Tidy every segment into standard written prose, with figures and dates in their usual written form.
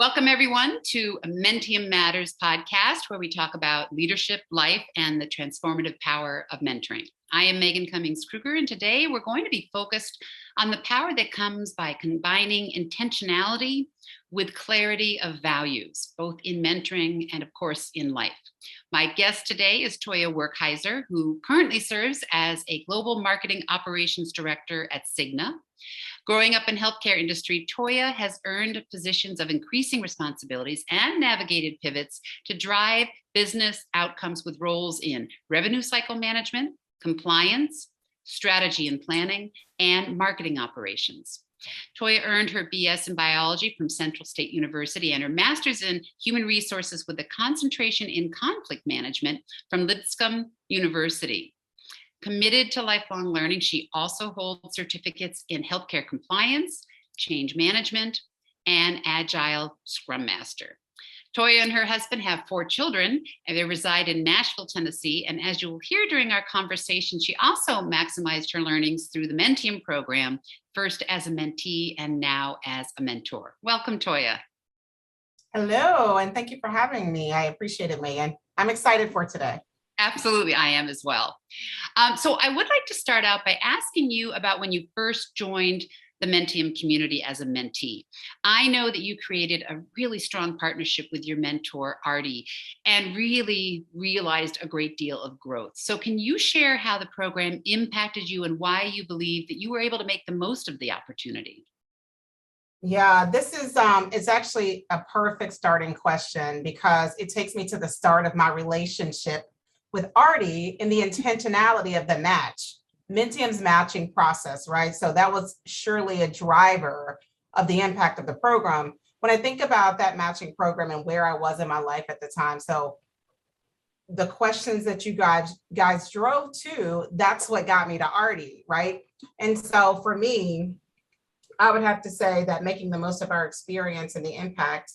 Welcome, everyone, to Menttium Matters Podcast, where we talk about leadership, life, and the transformative power of mentoring. I am Megan Cummings-Krueger, and today we're going to be focused on the power that comes by combining intentionality with clarity of values, both in mentoring and, of course, in life. My guest today is Toya Werkheiser, who currently serves as a Global Marketing Operations Director at Cigna. Growing up in healthcare industry, Toya has earned positions of increasing responsibilities and navigated pivots to drive business outcomes with roles in revenue cycle management, compliance, strategy and planning, and marketing operations. Toya earned her BS in biology from Central State University and her master's in human resources with a concentration in conflict management from Lipscomb University. Committed to lifelong learning, she also holds certificates in healthcare compliance, change management, and Agile Scrum Master. Toya and her husband have 4 children, and they reside in Nashville, Tennessee. And as you'll hear during our conversation, she also maximized her learnings through the Menttium program, first as a mentee and now as a mentor. Welcome, Toya. Hello, and thank you for having me. I appreciate it, Megan. I'm excited for today. Absolutely, I am as well. So I would like to start out by asking you about when you first joined the Menttium community as a mentee. I know that you created a really strong partnership with your mentor, Artie, and really realized a great deal of growth. So can you share how the program impacted you and why you believe that you were able to make the most of the opportunity? Yeah, this is it's actually a perfect starting question because it takes me to the start of my relationship with Artie in the intentionality of the match, Menttium's matching process, right? So that was surely a driver of the impact of the program. When I think about that matching program and where I was in my life at the time, so the questions that you guys drove to, that's what got me to Artie, right? And so for me, I would have to say that making the most of our experience and the impact,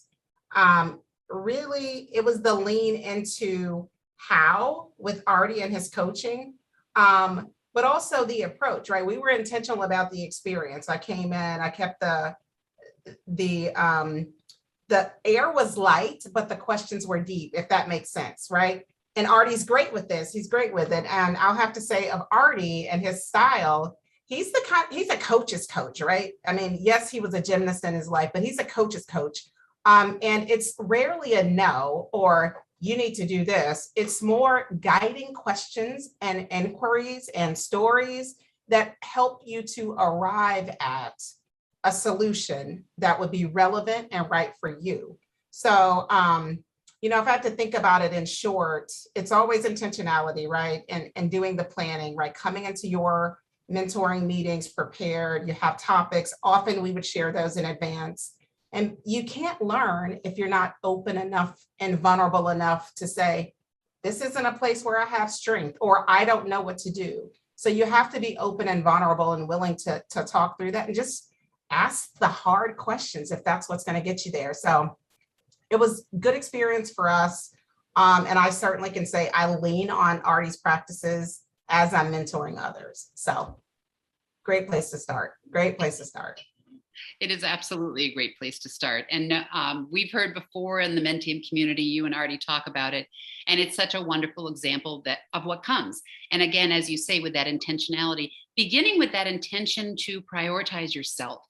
really, it was the lean into how with Artie and his coaching, but also the approach, right? We were intentional about the experience. I came in, I kept the air was light, but the questions were deep, if that makes sense, right? And Artie's great with this. He's great with it. And I'll have to say of Artie and his style, he's a coach's coach, right? I mean, yes, he was a gymnast in his life, but he's a coach's coach. And it's rarely a no or you need to do this. It's more guiding questions and inquiries and stories that help you to arrive at a solution that would be relevant and right for you. So, if I had to think about it in short, it's always intentionality, right? And doing the planning, right? Coming into your mentoring meetings prepared, you have topics. Often we would share those in advance. And you can't learn if you're not open enough and vulnerable enough to say, this isn't a place where I have strength or I don't know what to do. So you have to be open and vulnerable and willing to talk through that and just ask the hard questions if that's what's going to get you there. So it was good experience for us. And I certainly can say I lean on Artie's practices as I'm mentoring others. So great place to start. Great place to start. It is absolutely a great place to start. And we've heard before in the Menttium community, you and Artie talk about it. And it's such a wonderful example of what comes. And again, as you say, with that intentionality, beginning with that intention to prioritize yourself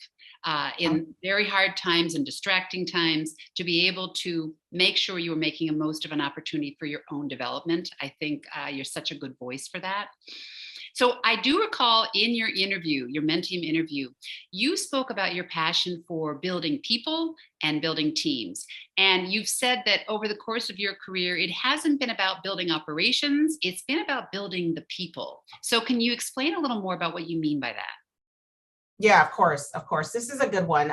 in very hard times and distracting times, to be able to make sure you are making the most of an opportunity for your own development. I think you're such a good voice for that. So I do recall in your interview, your Menttium interview, you spoke about your passion for building people and building teams. And you've said that over the course of your career, it hasn't been about building operations, it's been about building the people. So can you explain a little more about what you mean by that? Yeah, of course. This is a good one.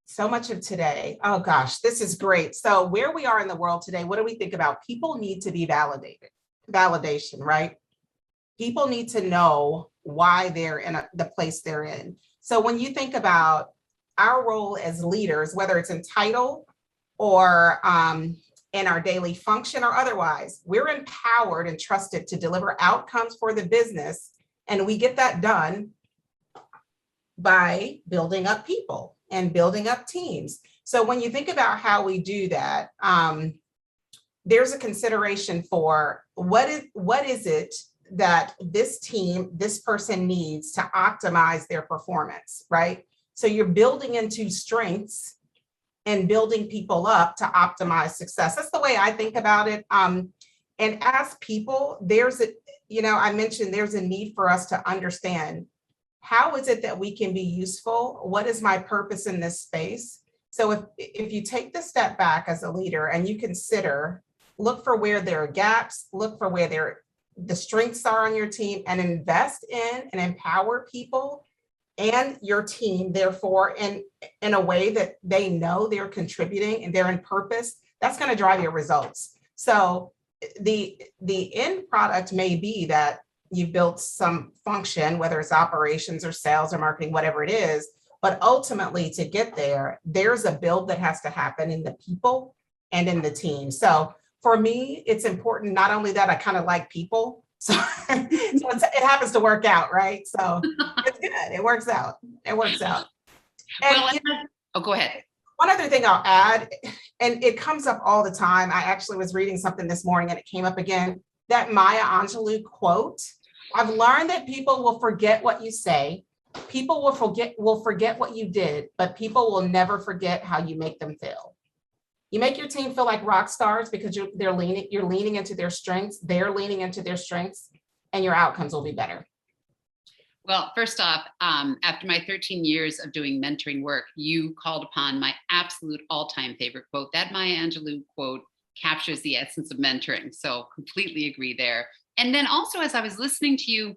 So much of today, oh gosh, this is great. So where we are in the world today, what do we think about? People need to be validated, validation, right? People need to know why they're in the place they're in. So when you think about our role as leaders, whether it's in title or in our daily function or otherwise, we're empowered and trusted to deliver outcomes for the business. And we get that done by building up people and building up teams. So when you think about how we do that, there's a consideration for what is it that this team, this person needs to optimize their performance, right? So you're building into strengths and building people up to optimize success. That's the way I think about it. And as people, I mentioned there's a need for us to understand, how is it that we can be useful? What is my purpose in this space? So if you take the step back as a leader and you consider, look for where there are gaps, look for where the strengths are on your team, and invest in and empower people and your team, therefore, in a way that they know they're contributing and they're in purpose, that's going to drive your results. So the end product may be that you built some function, whether it's operations or sales or marketing, whatever it is, but ultimately to get there, there's a build that has to happen in the people and in the team. So for me, it's important not only that I kind of like people, so it happens to work out, right? So it's good. It works out. And go ahead. One other thing I'll add, and it comes up all the time. I actually was reading something this morning and it came up again, that Maya Angelou quote. I've learned that people will forget what you say. People will forget what you did, but people will never forget how you make them feel. You make your team feel like rock stars because you're leaning into their strengths, they're leaning into their strengths, and your outcomes will be better. Well, first off, after my 13 years of doing mentoring work, you called upon my absolute all-time favorite quote. That Maya Angelou quote captures the essence of mentoring. So completely agree there. And then also, as I was listening to you,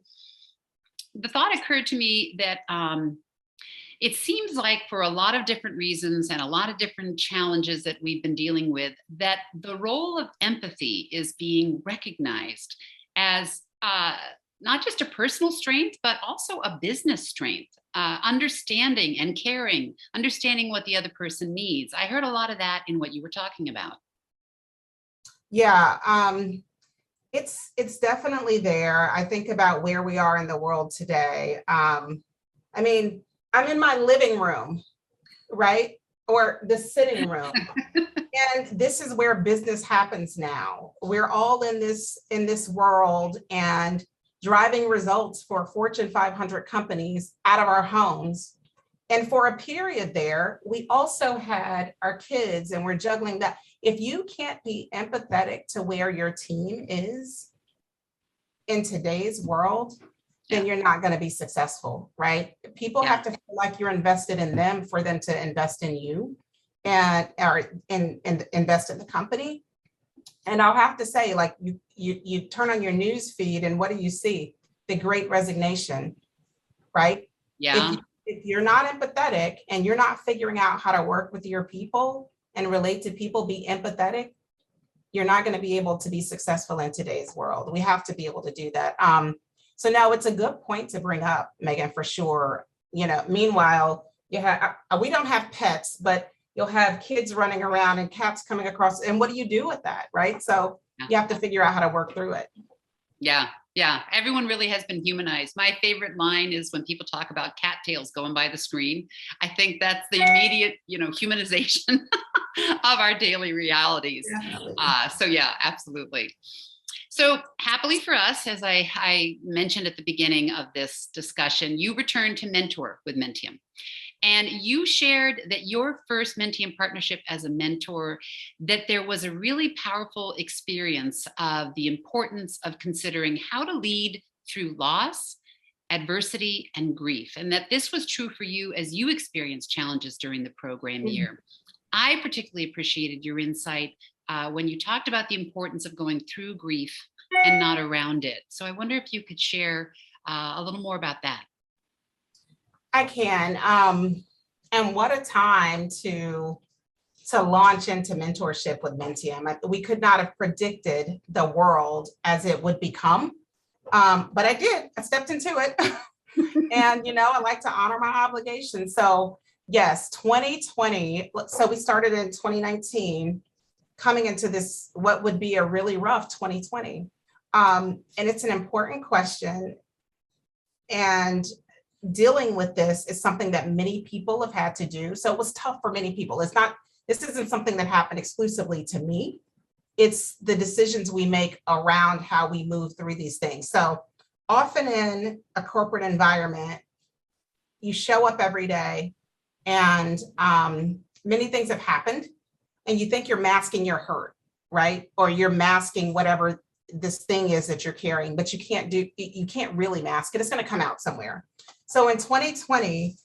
the thought occurred to me that it seems like for a lot of different reasons and a lot of different challenges that we've been dealing with, that the role of empathy is being recognized as not just a personal strength, but also a business strength, understanding and caring, understanding what the other person needs. I heard a lot of that in what you were talking about. Yeah, it's definitely there. I think about where we are in the world today. I'm in my living room, right? Or the sitting room. And this is where business happens now. We're all in this world and driving results for Fortune 500 companies out of our homes. And for a period there, we also had our kids and we're juggling that. If you can't be empathetic to where your team is in today's world, then you're not going to be successful, right? People have to feel like you're invested in them for them to invest in you and invest in the company. And I'll have to say, like, you turn on your news feed and what do you see? The Great Resignation, right? Yeah. If you're not empathetic and you're not figuring out how to work with your people and relate to people, be empathetic, you're not going to be able to be successful in today's world. We have to be able to do that. So no, it's a good point to bring up, Megan, for sure. Meanwhile, we don't have pets, but you'll have kids running around and cats coming across. And what do you do with that, right? So you have to figure out how to work through it. Yeah. Everyone really has been humanized. My favorite line is when people talk about cattails going by the screen. I think that's the immediate, humanization of our daily realities. So yeah, absolutely. So happily for us, as I mentioned at the beginning of this discussion, you returned to mentor with Menttium. And you shared that your first Menttium partnership as a mentor, that there was a really powerful experience of the importance of considering how to lead through loss, adversity, and grief. And that this was true for you as you experienced challenges during the program year. I particularly appreciated your insight when you talked about the importance of going through grief and not around it. So I wonder if you could share a little more about that. I can. And what a time to launch into mentorship with Menttium. We could not have predicted the world as it would become, but I did. I stepped into it. And, I like to honor my obligations. So yes, 2020. So we started in 2019, coming into this, what would be a really rough 2020. And it's an important question. And dealing with this is something that many people have had to do. So it was tough for many people. It's not this isn't something that happened exclusively to me. It's the decisions we make around how we move through these things. So often in a corporate environment, you show up every day and many things have happened and you think you're masking your hurt, right? Or you're masking whatever this thing is that you're carrying, but you can't really mask it. It's going to come out somewhere. So in 2020,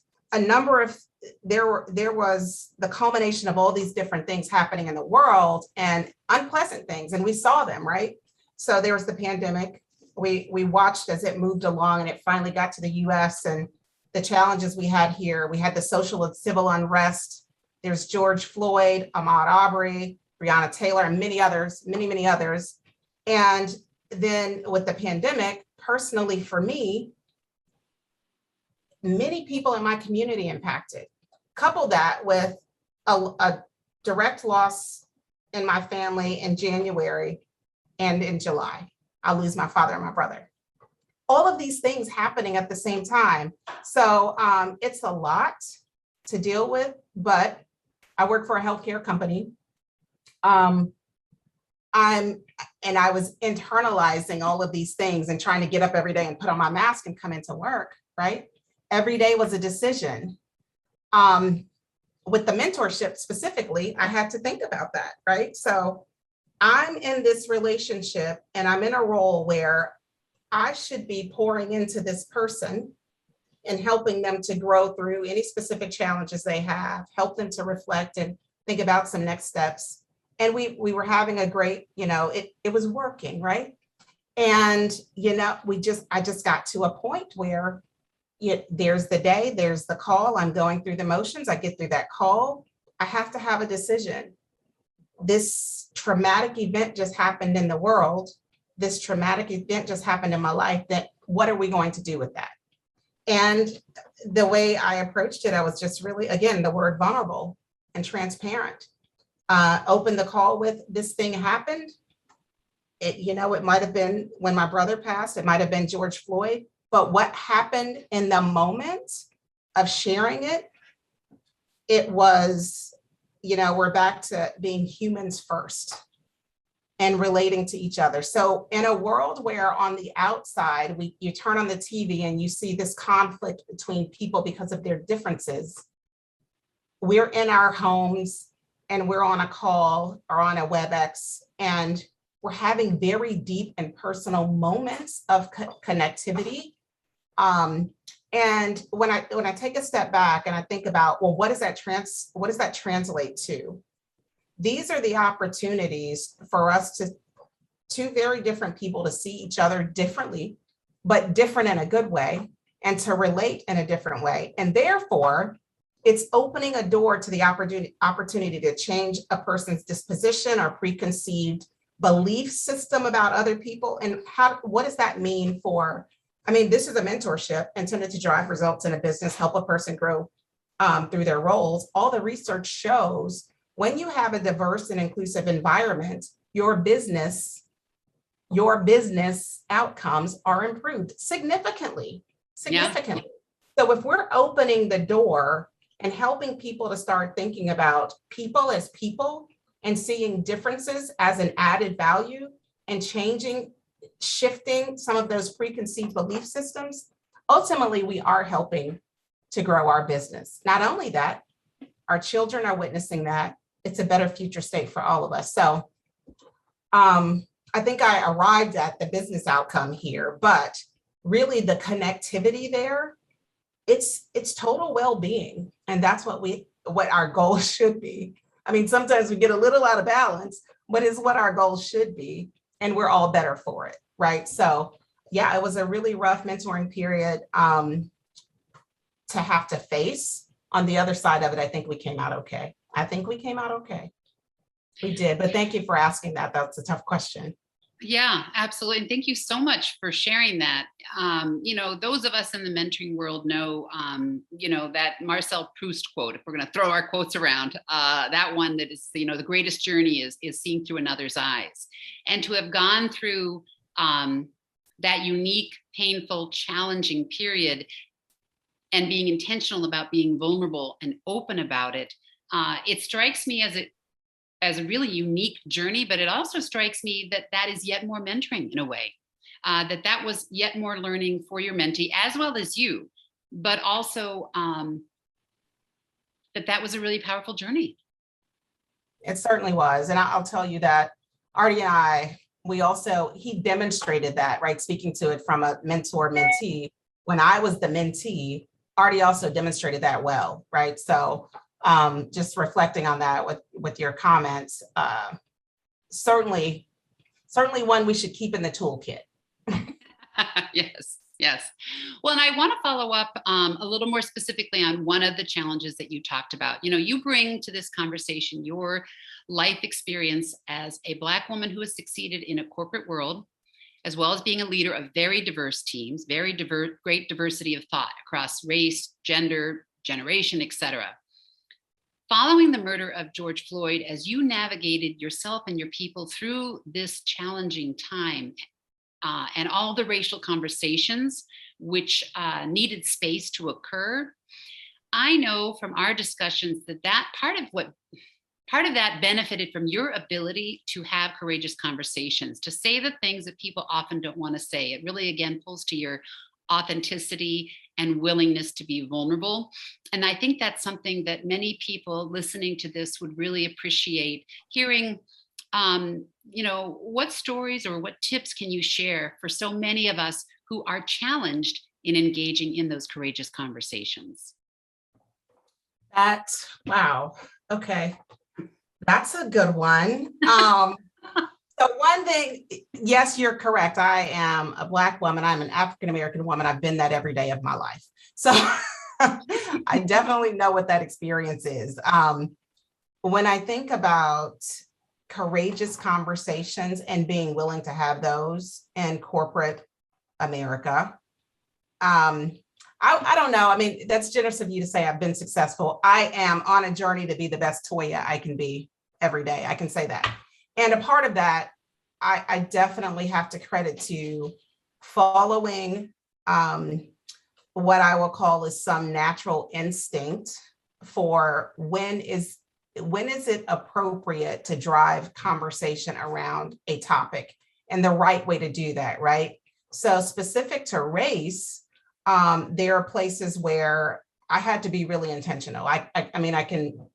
there was the culmination of all these different things happening in the world and unpleasant things, and we saw them, right? So there was the pandemic. We watched as it moved along, and it finally got to the US and the challenges we had here. We had the social and civil unrest. There's George Floyd, Ahmaud Arbery, Breonna Taylor, and many others, many others. And then with the pandemic, personally for me, many people in my community impacted. Couple that with a direct loss in my family in January and in July. I'll lose my father and my brother. All of these things happening at the same time. So it's a lot to deal with, but I work for a healthcare company. I was internalizing all of these things and trying to get up every day and put on my mask and come into work, right? Every day was a decision. With the mentorship specifically, I had to think about that, right? So I'm in this relationship and I'm in a role where I should be pouring into this person and helping them to grow through any specific challenges they have, help them to reflect and think about some next steps. And we were having a great, it was working, right? And, I just got to a point where there's the day, there's the call, I'm going through the motions, I get through that call, I have to have a decision. This traumatic event just happened in the world. This traumatic event just happened in my life. That what are we going to do with that? And the way I approached it, I was just really, again, the word vulnerable and transparent. Opened the call with this thing happened. It might have been when my brother passed, it might have been George Floyd, but what happened in the moment of sharing it, it was, we're back to being humans first and relating to each other. So in a world where on the outside, you turn on the TV and you see this conflict between people because of their differences, we're in our homes and we're on a call or on a WebEx and we're having very deep and personal moments of connectivity. And when I take a step back and I think about, well, what does that translate to? These are the opportunities for us two very different people to see each other differently, but different in a good way, and to relate in a different way. And therefore, it's opening a door to the opportunity to change a person's disposition or preconceived belief system about other people. And what does that mean this is a mentorship intended to drive results in a business, help a person grow through their roles. All the research shows when you have a diverse and inclusive environment, your business outcomes are improved significantly. Yeah. So if we're opening the door and helping people to start thinking about people as people and seeing differences as an added value and shifting some of those preconceived belief systems, ultimately we are helping to grow our business. Not only that, our children are witnessing that. It's a better future state for all of us. So I think I arrived at the business outcome here, but really the connectivity there, it's total well-being. And that's what our goal should be. Sometimes we get a little out of balance, but it's what our goal should be. And we're all better for it, right? So yeah, it was a really rough mentoring period to have to face. On the other side of it, I think we came out okay. We did, but thank you for asking that. That's a tough question. Yeah, absolutely. And thank you so much for sharing that. Those of us in the mentoring world know, that Marcel Proust quote, if we're going to throw our quotes around, that one that is, the greatest journey is seeing through another's eyes. And to have gone through that unique, painful, challenging period and being intentional about being vulnerable and open about it, It strikes me as a really unique journey, but it also strikes me that is yet more mentoring in a way. That was yet more learning for your mentee as well as you, but also that was a really powerful journey. It certainly was. And I'll tell you that Artie and I, he demonstrated that, right? Speaking to it from a mentor mentee, when I was the mentee, Artie also demonstrated that well, right? So just reflecting on that with your comments, certainly one we should keep in the toolkit. Yes. Well, and I want to follow up a little more specifically on one of the challenges that you talked about. You bring to this conversation your life experience as a Black woman who has succeeded in a corporate world, as well as being a leader of very diverse teams, great diversity of thought across race, gender, generation, etc. Following the murder of George Floyd, as you navigated yourself and your people through this challenging time, and all the racial conversations which needed space to occur, I know from our discussions that part of that benefited from your ability to have courageous conversations, to say the things that people often don't want to say. It really, again, pulls to your authenticity and willingness to be vulnerable. And I think that's something that many people listening to this would really appreciate hearing. What stories or what tips can you share for so many of us who are challenged in engaging in those courageous conversations? Wow. Okay. That's a good one. So one thing, yes, you're correct. I am a Black woman. I'm an African-American woman. I've been that every day of my life. So I definitely know what that experience is. When I think about courageous conversations and being willing to have those in corporate America, I don't know. I mean, that's generous of you to say I've been successful. I am on a journey to be the best Toya I can be every day. I can say that. And a part of that, I definitely have to credit to following what I will call is some natural instinct for when is it appropriate to drive conversation around a topic and the right way to do that, right? So specific to race, there are places where I had to be really intentional. I mean, I can,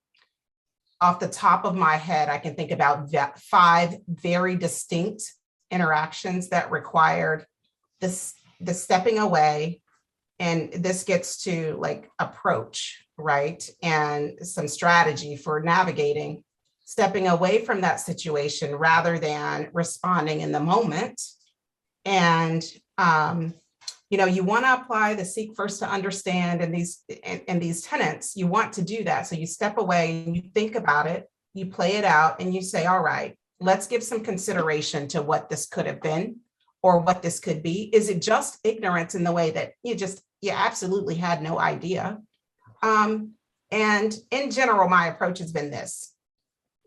off the top of my head, I can think about 5 very distinct interactions that required the stepping away. And this gets to like approach, right? And some strategy for navigating, stepping away from that situation rather than responding in the moment. And, you want to apply the seek first to understand and these tenets, you want to do that. So you step away and you think about it, you play it out and you say, all right, let's give some consideration to what this could have been or what this could be. Is it just ignorance in the way that you absolutely had no idea? And in general, my approach has been this.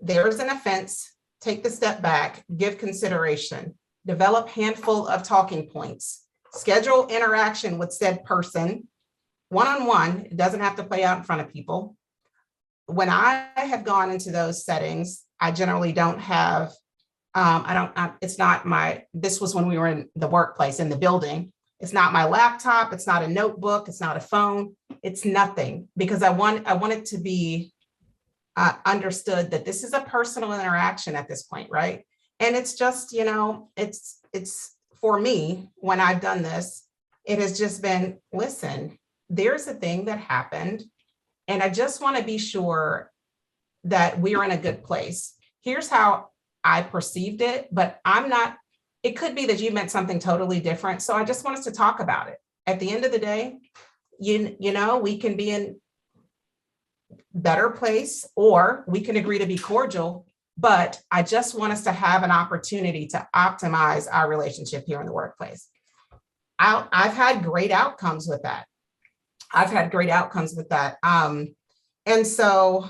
There's an offense, take the step back, give consideration, develop handful of talking points, schedule interaction with said person, one-on-one. It doesn't have to play out in front of people. When I have gone into those settings, I generally don't have, this was when we were in the workplace, in the building. It's not my laptop. It's not a notebook. It's not a phone. It's nothing, because I want it to be understood that this is a personal interaction at this point, right? And it's just, it's for me, when I've done this, it has just been, listen, there's a thing that happened, and I just want to be sure that we're in a good place. Here's how I perceived it, but it could be that you meant something totally different. So I just want us to talk about it. At the end of the day, we can be in better place, or we can agree to be cordial, but I just want us to have an opportunity to optimize our relationship here in the workplace. I've had great outcomes with that. And so,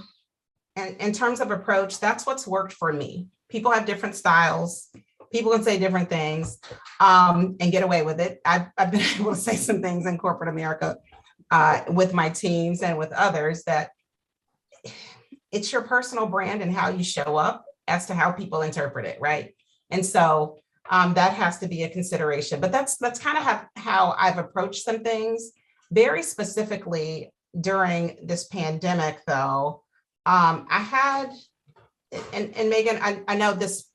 and in terms of approach, that's what's worked for me. People have different styles. People can say different things and get away with it. I've been able to say some things in corporate America with my teams and with others that it's your personal brand and how you show up as to how people interpret it, right? And so that has to be a consideration. But that's kind of how I've approached some things. Very specifically during this pandemic, though, I had, and Megan, I know this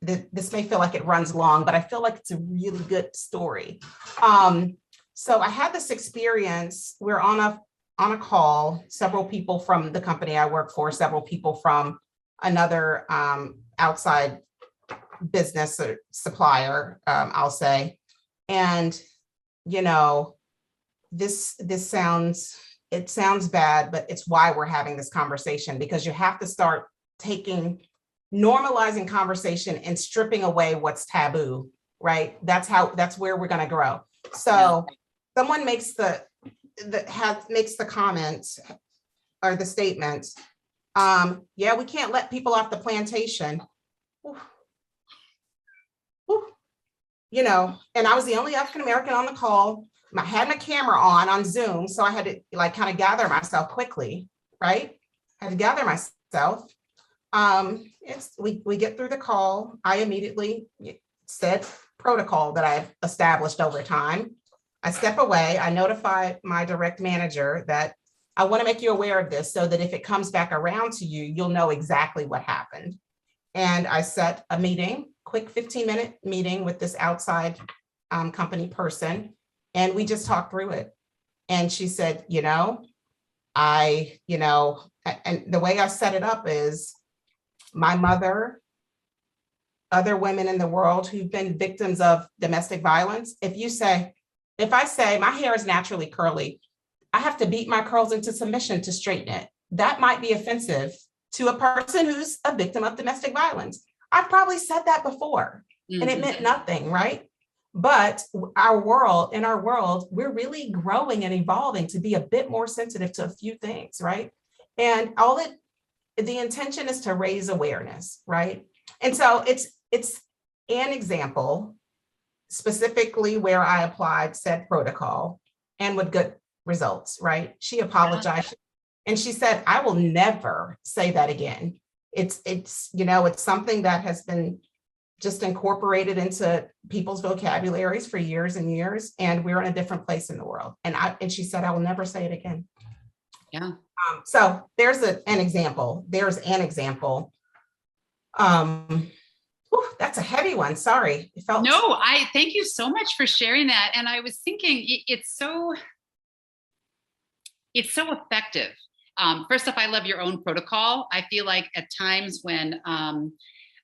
may feel like it runs long, but I feel like it's a really good story. So I had this experience. We're on a call, several people from the company I work for, several people from another outside business or supplier, I'll say. And, you know, this sounds bad, but it's why we're having this conversation, because you have to start normalizing conversation and stripping away what's taboo, right? That's where we're going to grow. So someone makes the comment or the statement, yeah, we can't let people off the plantation. You know, and I was the only African American on the call. I had my camera on Zoom, so I had to like kind of gather myself quickly, right? I had to gather myself. We get through the call. I immediately said protocol that I've established over time. I step away. I notify my direct manager that I want to make you aware of this so that if it comes back around to you, you'll know exactly what happened. And I set a meeting, quick 15-minute meeting with this outside company person. And we just talked through it. And she said, and the way I set it up is my mother, other women in the world who've been victims of domestic violence. If I say my hair is naturally curly, I have to beat my curls into submission to straighten it. That might be offensive to a person who's a victim of domestic violence. I've probably said that before, and it meant nothing, right? But in our world, we're really growing and evolving to be a bit more sensitive to a few things, right? And the intention is to raise awareness, right? And so it's an example specifically where I applied said protocol and with good results, right? She apologized and she said, I will never say that again. It's something that has been just incorporated into people's vocabularies for years and years, and we're in a different place in the world. And she said, I will never say it again. Yeah. So there's an example. There's an example. That's a heavy one. Sorry. I thank you so much for sharing that. And I was thinking it's so effective. First off, I love your own protocol. I feel like at times when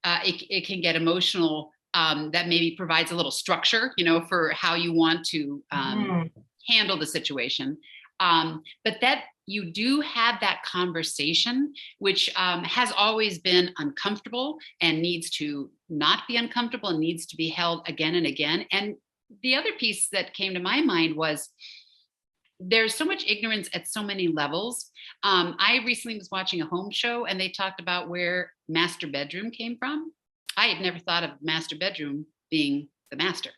it can get emotional, that maybe provides a little structure, for how you want to handle the situation. But that you do have that conversation, which has always been uncomfortable and needs to not be uncomfortable and needs to be held again and again. And the other piece that came to my mind was there's so much ignorance at so many levels. I recently was watching a home show and they talked about where master bedroom came from. I had never thought of master bedroom being the master.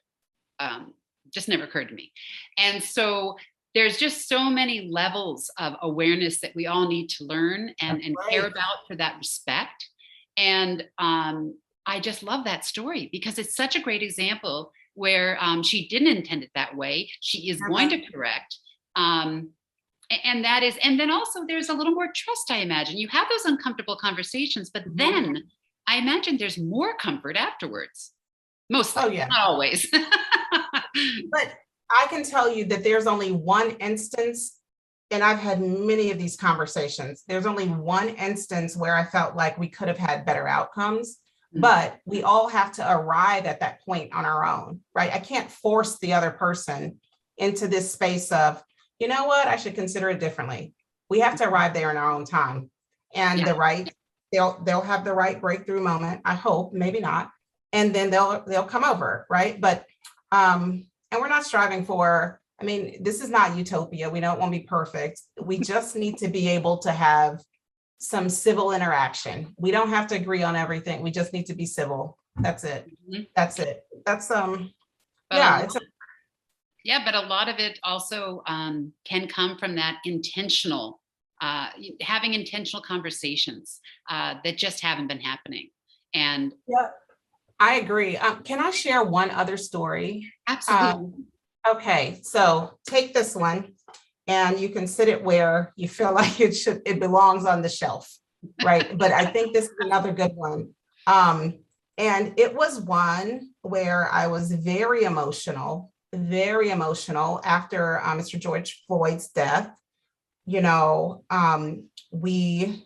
Just never occurred to me. And so there's just so many levels of awareness that we all need to learn and care about for that respect. And I just love that story because it's such a great example where she didn't intend it that way. She is going to correct. And then also there's a little more trust, I imagine. You have those uncomfortable conversations, but then I imagine there's more comfort afterwards. Mostly, not always. But I can tell you that there's only one instance, and I've had many of these conversations. There's only one instance where I felt like we could have had better outcomes, but we all have to arrive at that point on our own, right? I can't force the other person into this space of, you know what, I should consider it differently. We have to arrive there in our own time. And they'll have the right breakthrough moment, I hope, maybe not. And then they'll come over, right? But and we're not striving for, this is not utopia. We don't want to be perfect. We just need to be able to have some civil interaction. We don't have to agree on everything. We just need to be civil. That's it. That's it. That's but a lot of it also can come from that intentional having intentional conversations that just haven't been happening. And yeah, I agree. Can I share one other story? absolutely. Okay, so take this one and you can sit it where you feel like it belongs on the shelf, right? But I think this is another good one. And it was one where I was very emotional after Mr. George Floyd's death. You know, we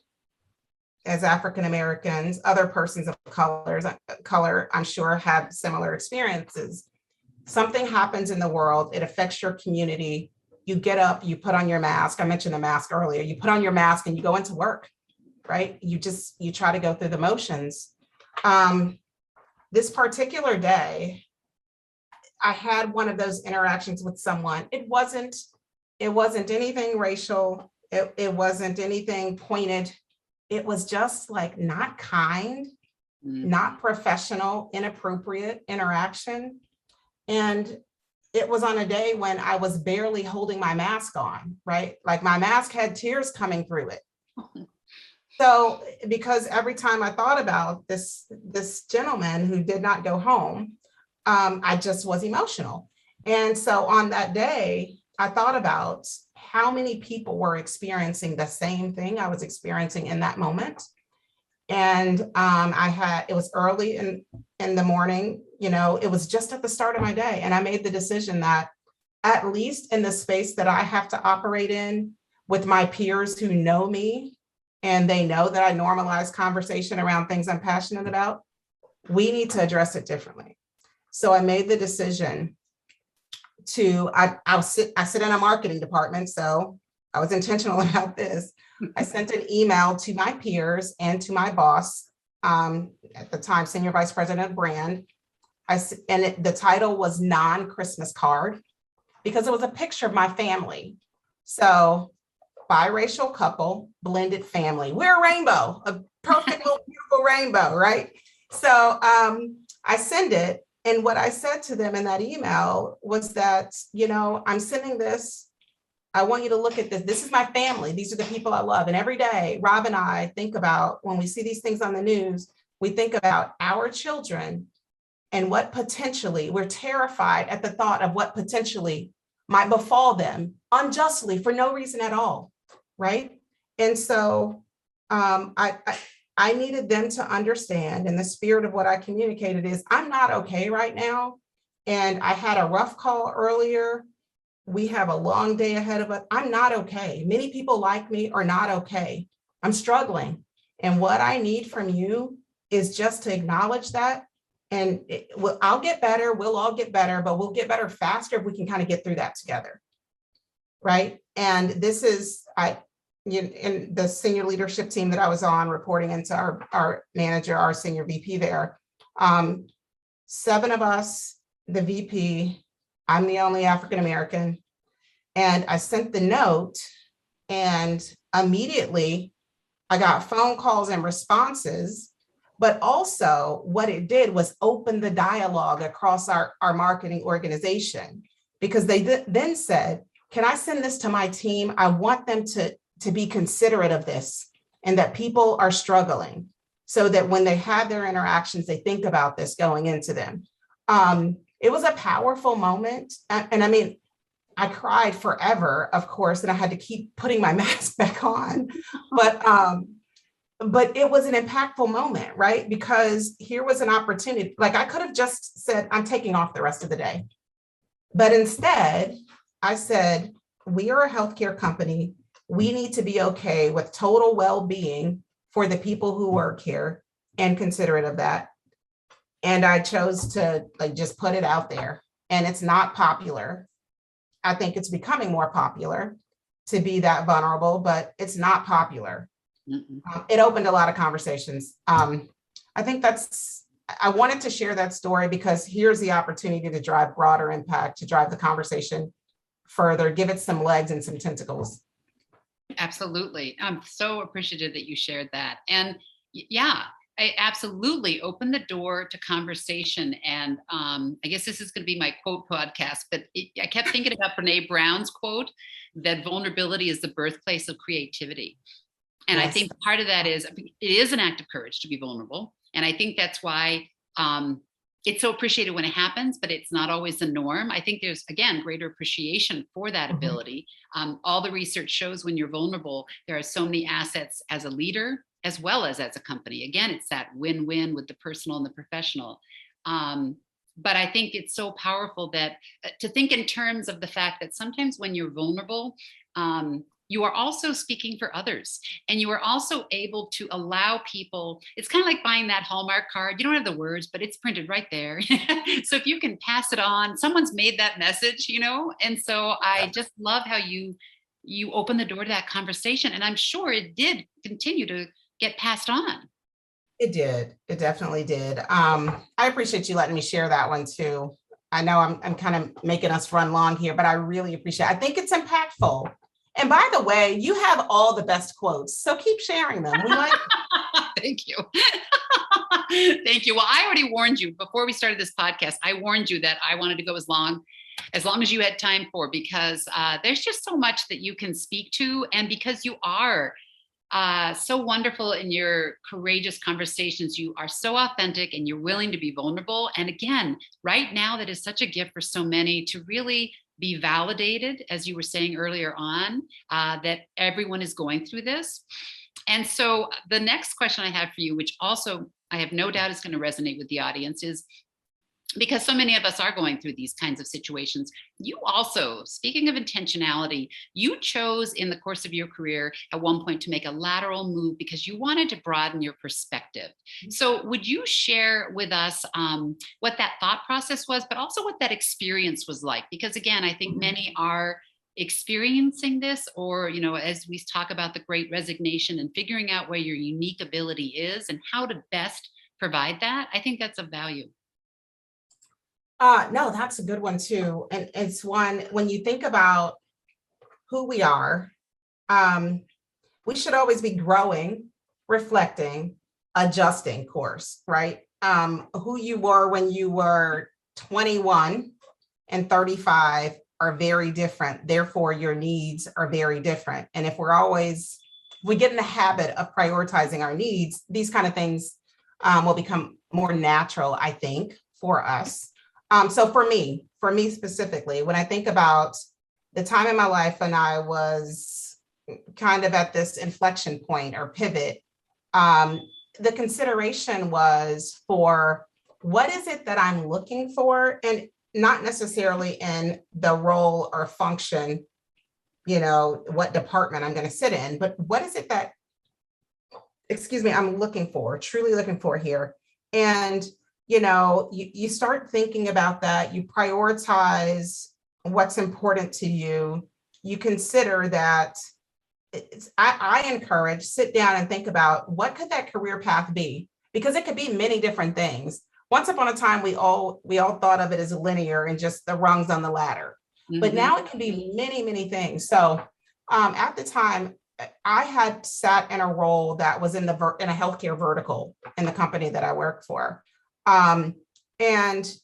as African Americans, other persons of color, I'm sure have similar experiences. Something happens in the world, it affects your community. You get up, you put on your mask. I mentioned the mask earlier. You put on your mask and you go into work, right? You try to go through the motions. This particular day, I had one of those interactions with someone. It wasn't anything racial. It wasn't anything pointed. It was just like not kind, not professional, inappropriate interaction. And it was on a day when I was barely holding my mask on, right? Like my mask had tears coming through it. So, because every time I thought about this gentleman who did not go home, I just was emotional. And so on that day, I thought about how many people were experiencing the same thing I was experiencing in that moment. And it was early in the morning, it was just at the start of my day. And I made the decision that at least in the space that I have to operate in with my peers who know me, and they know that I normalize conversation around things I'm passionate about, we need to address it differently. So I made the decision I sit in a marketing department, so I was intentional about this. I sent an email to my peers and to my boss, at the time, Senior Vice President of Brand. The title was Non-Christmas Card, because it was a picture of my family. So biracial couple, blended family. We're a rainbow, a perfect little beautiful rainbow, right? So I send it. And what I said to them in that email was that, I'm sending this. I want you to look at this. This is my family. These are the people I love. And every day, Rob and I think about, when we see these things on the news, we think about our children and what potentially, we're terrified at the thought of what potentially might befall them unjustly for no reason at all, right? And so I needed them to understand, and the spirit of what I communicated is, I'm not okay right now. And I had a rough call earlier. We have a long day ahead of us. I'm not okay. Many people like me are not okay. I'm struggling. And what I need from you is just to acknowledge that. And I'll get better. We'll all get better, but we'll get better faster if we can kind of get through that together. Right. And this is, in the senior leadership team that I was on, reporting into our manager, our senior VP there, 7 of us, the VP, I'm the only African-American. And I sent the note, and immediately I got phone calls and responses, but also what it did was open the dialogue across our marketing organization, because they then said, can I send this to my team? I want them to be considerate of this, and that people are struggling, so that when they have their interactions, they think about this going into them. It was a powerful moment. And I mean, I cried forever, of course, and I had to keep putting my mask back on. But it was an impactful moment, right? Because here was an opportunity. Like, I could have just said, I'm taking off the rest of the day. But instead, I said, we are a healthcare company. We need to be okay with total well-being for the people who work here, and considerate of that. And I chose to just put it out there. And it's not popular. I think it's becoming more popular to be that vulnerable, but it's not popular. It opened a lot of conversations. I think I wanted to share that story because here's the opportunity to drive broader impact, to drive the conversation further, give it some legs and some tentacles. Absolutely. I'm so appreciative that you shared that. And yeah, I absolutely open the door to conversation. And I guess this is going to be my quote podcast, but I kept thinking about Brene Brown's quote that vulnerability is the birthplace of creativity. And I think part of that is it is an act of courage to be vulnerable. And I think that's why it's so appreciated when it happens, but it's not always the norm. I think there's, again, greater appreciation for that ability. All the research shows when you're vulnerable, there are so many assets as a leader, as well as a company. Again, it's that win-win with the personal and the professional. But I think it's so powerful that to think in terms of the fact that sometimes when you're vulnerable, you are also speaking for others, and you are also able to allow people. It's kind of like buying that Hallmark card. You don't have the words, but it's printed right there. So if you can pass it on, someone's made that message, and so I just love how you open the door to that conversation, and I'm sure it did continue to get passed on. It did. It definitely did. I appreciate you letting me share that one too. I know I'm kind of making us run long here, but I really appreciate it. I think it's impactful. And by the way, you have all the best quotes, so keep sharing them. We like. Thank you. Thank you. Well, I already warned you before we started this podcast. I warned you that I wanted to go as long as you had time for, because there's just so much that you can speak to, and because you are so wonderful in your courageous conversations. You are so authentic and you're willing to be vulnerable. And again, right now, that is such a gift for so many to really be validated, as you were saying earlier on, that everyone is going through this. And so the next question I have for you, which also I have no doubt is going to resonate with the audience, is because so many of us are going through these kinds of situations. You also, speaking of intentionality, you chose in the course of your career at one point to make a lateral move because you wanted to broaden your perspective. So would you share with us what that thought process was, but also what that experience was like? Because again, I think many are experiencing this, or, as we talk about the great resignation and figuring out where your unique ability is and how to best provide that, I think that's of value. No, that's a good one too. And it's one, when you think about who we are, we should always be growing, reflecting, adjusting course, right? Who you were when you were 21 and 35 are very different. Therefore, your needs are very different. And if we get in the habit of prioritizing our needs, these kind of things will become more natural, I think, for us. So for me specifically, when I think about the time in my life when I was kind of at this inflection point or pivot, the consideration was for what is it that I'm looking for, and not necessarily in the role or function, what department I'm going to sit in, but what is it that, I'm truly looking for here. And you start thinking about that, you prioritize what's important to you, you consider that. I encourage, sit down and think about what could that career path be, because it could be many different things. Once upon a time, we all thought of it as linear and just the rungs on the ladder, but now it can be many, many things. So at the time, I had sat in a role that was in a healthcare vertical in the company that I worked for. And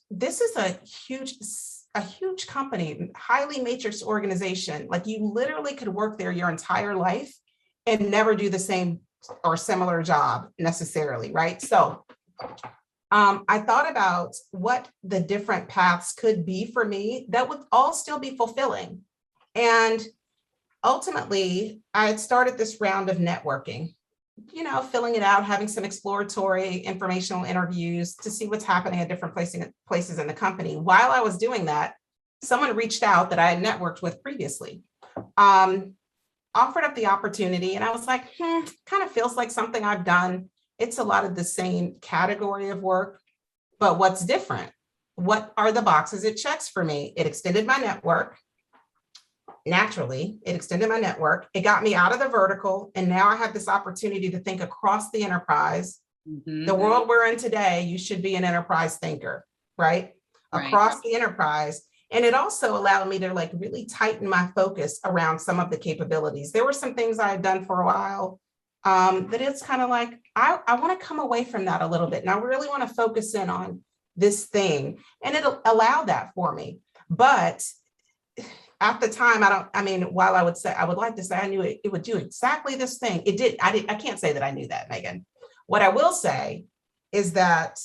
this is a huge company, highly matrix organization. Like, you literally could work there your entire life and never do the same or similar job necessarily, right? So I thought about what the different paths could be for me that would all still be fulfilling. And ultimately, I had started this round of networking, filling it out, having some exploratory informational interviews to see what's happening at different places in the company. While I was doing that, someone reached out that I had networked with previously, offered up the opportunity. And I was like, kind of feels like something I've done. It's a lot of the same category of work, but what's different? What are the boxes it checks for me? It extended my network. Naturally, it extended my network. It got me out of the vertical. And now I have this opportunity to think across the enterprise. The world we're in today, you should be an enterprise thinker, right? Across the enterprise. And it also allowed me to really tighten my focus around some of the capabilities. There were some things I had done for a while that it's kind of like, I want to come away from that a little bit. And I really want to focus in on this thing. And it'll allow that for me. But at the time, while I would like to say I knew it would do exactly this thing. It did. I can't say that I knew that, Megan. What I will say is that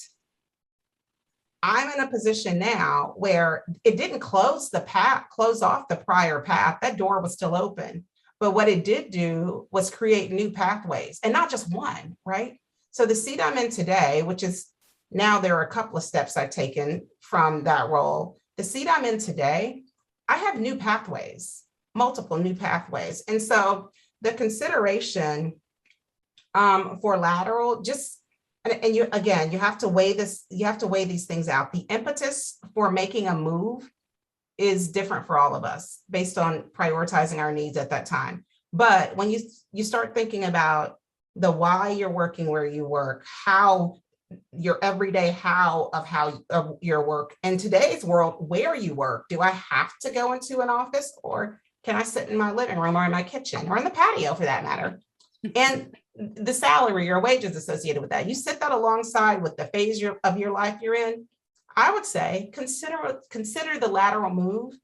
I'm in a position now where it didn't close off the prior path. That door was still open. But what it did do was create new pathways, and not just one, right? So the seat I'm in today, which is now there are a couple of steps I've taken from that role. The seat I'm in today, I have new pathways, multiple new pathways. And so the consideration for lateral, and you have to weigh these things out. The impetus for making a move is different for all of us based on prioritizing our needs at that time. But when you start thinking about the why you're working where you work, how your everyday of your work, in today's world, where you work, do I have to go into an office, or can I sit in my living room or in my kitchen or in the patio for that matter? And the salary or wages associated with that, you set that alongside with the phase of your life you're in. I would say consider the lateral move.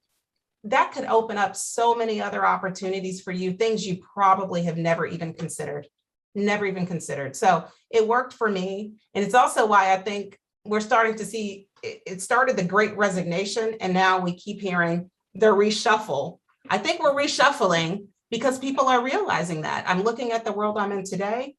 That could open up so many other opportunities for you, things you probably have never even considered. So it worked for me. And it's also why I think we're starting to see, it started the great resignation, and now we keep hearing the reshuffle. I think we're reshuffling because people are realizing that. I'm looking at the world I'm in today,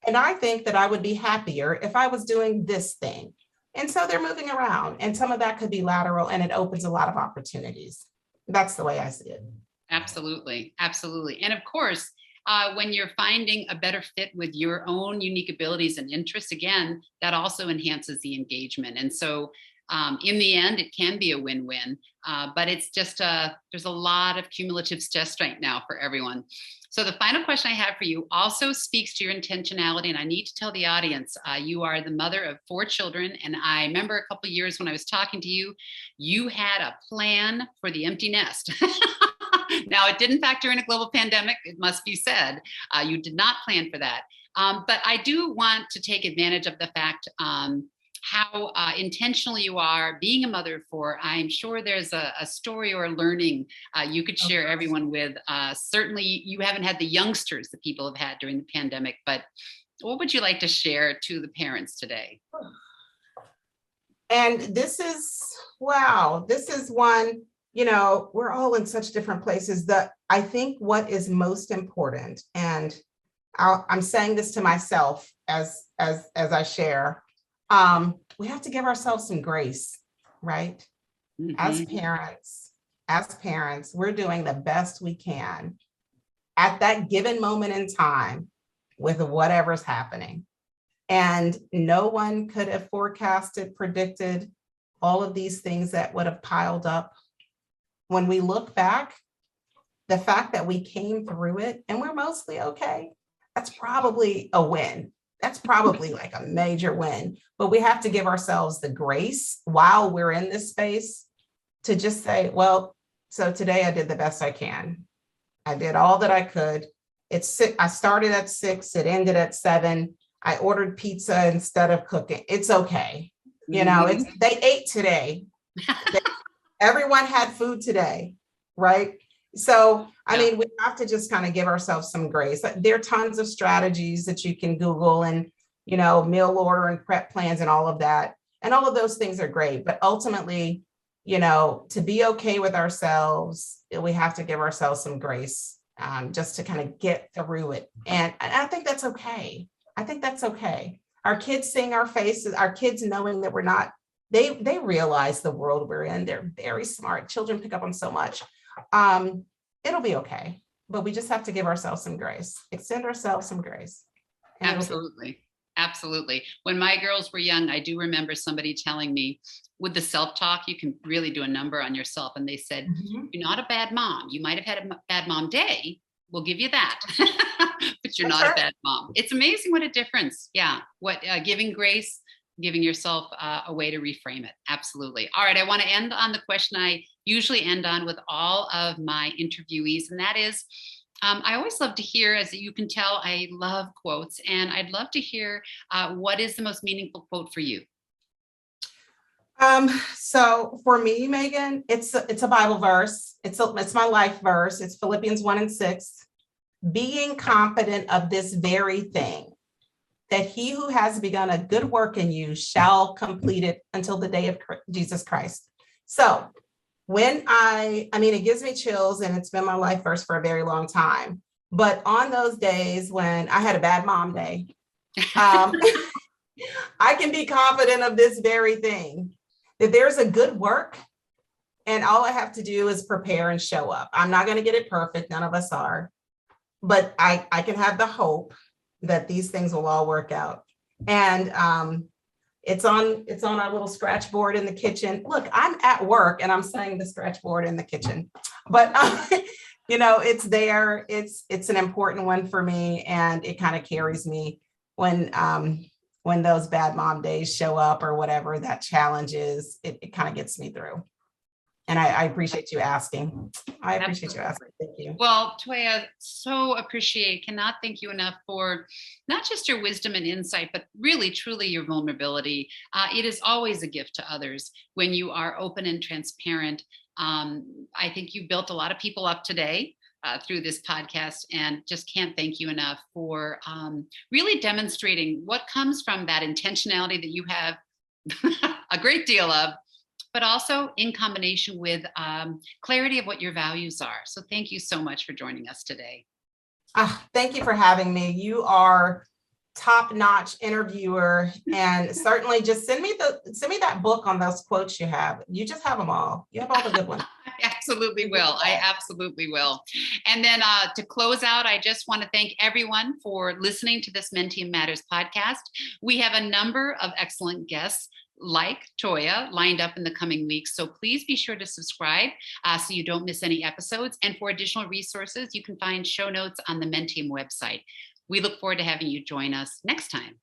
and I think that I would be happier if I was doing this thing. And so they're moving around, and some of that could be lateral, and it opens a lot of opportunities. That's the way I see it. Absolutely. Absolutely. And of course, when you're finding a better fit with your own unique abilities and interests, again, that also enhances the engagement. And so in the end, it can be a win-win, but it's just there's a lot of cumulative stress right now for everyone. So the final question I have for you also speaks to your intentionality. And I need to tell the audience, you are the mother of 4 children. And I remember a couple of years when I was talking to you, you had a plan for the empty nest. Now, it didn't factor in a global pandemic, it must be said. You did not plan for that. But I do want to take advantage of the fact how intentional you are being a mother of 4. I'm sure there's a story or a learning you could share everyone with. Certainly, you haven't had the youngsters that people have had during the pandemic, but what would you like to share to the parents today? And this is one, we're all in such different places. That I think what is most important, and I'm saying this to myself as I share, we have to give ourselves some grace, right? Mm-hmm. As parents, we're doing the best we can at that given moment in time with whatever's happening. And no one could have forecasted, predicted all of these things that would have piled up. When we look back, the fact that we came through it and we're mostly okay, that's probably a win. That's probably like a major win. But we have to give ourselves the grace while we're in this space to just say, well, so today I did the best I can. I did all that I could. I started at 6, it ended at 7. I ordered pizza instead of cooking. It's okay. They ate today. Everyone had food today, right? So, we have to just kind of give ourselves some grace. There are tons of strategies that you can Google and, meal order and prep plans and all of that. And all of those things are great. But ultimately, to be okay with ourselves, we have to give ourselves some grace just to kind of get through it. And I think that's okay. Our kids seeing our faces, our kids knowing that we're not, they realize the world we're in. They're very smart. Children pick up on so much. It'll be okay, but we just have to give ourselves some grace, extend ourselves some grace. Absolutely. When my girls were young, I do remember somebody telling me, with the self-talk, you can really do a number on yourself. And they said, You're not a bad mom. You might have had a bad mom day. We'll give you that, but you're not a bad mom. It's amazing what a difference. Yeah. What giving grace, giving yourself a way to reframe it. Absolutely. All right. I want to end on the question I usually end on with all of my interviewees. And that is, I always love to hear, as you can tell, I love quotes, and I'd love to hear what is the most meaningful quote for you? So for me, Megan, it's a Bible verse. It's my life verse. It's Philippians 1:6. Being confident of this very thing, that he who has begun a good work in you shall complete it until the day of Jesus Christ. So when it gives me chills, and it's been my life verse for a very long time. But on those days when I had a bad mom day, I can be confident of this very thing, that there's a good work, and all I have to do is prepare and show up. I'm not going to get it perfect. None of us are, but I can have the hope that these things will all work out. And it's on our little scratch board in the kitchen. Look, I'm at work and I'm saying the scratch board in the kitchen, but it's there. It's an important one for me, and it kind of carries me when those bad mom days show up, or whatever that challenge is. It kind of gets me through. And I appreciate you asking. Thank you. Well, Toya, cannot thank you enough for not just your wisdom and insight, but really, truly your vulnerability. It is always a gift to others when you are open and transparent. I think you built a lot of people up today through this podcast, and just can't thank you enough for really demonstrating what comes from that intentionality that you have a great deal of, but also in combination with clarity of what your values are. So thank you so much for joining us today. Thank you for having me. You are top-notch interviewer, and certainly just send me that book on those quotes you have. You just have them all. You have all the good ones. I absolutely will. And then to close out, I just want to thank everyone for listening to this Menttium Matters podcast. We have a number of excellent guests like Toya lined up in the coming weeks. So please be sure to subscribe so you don't miss any episodes. And for additional resources, you can find show notes on the Menttium website. We look forward to having you join us next time.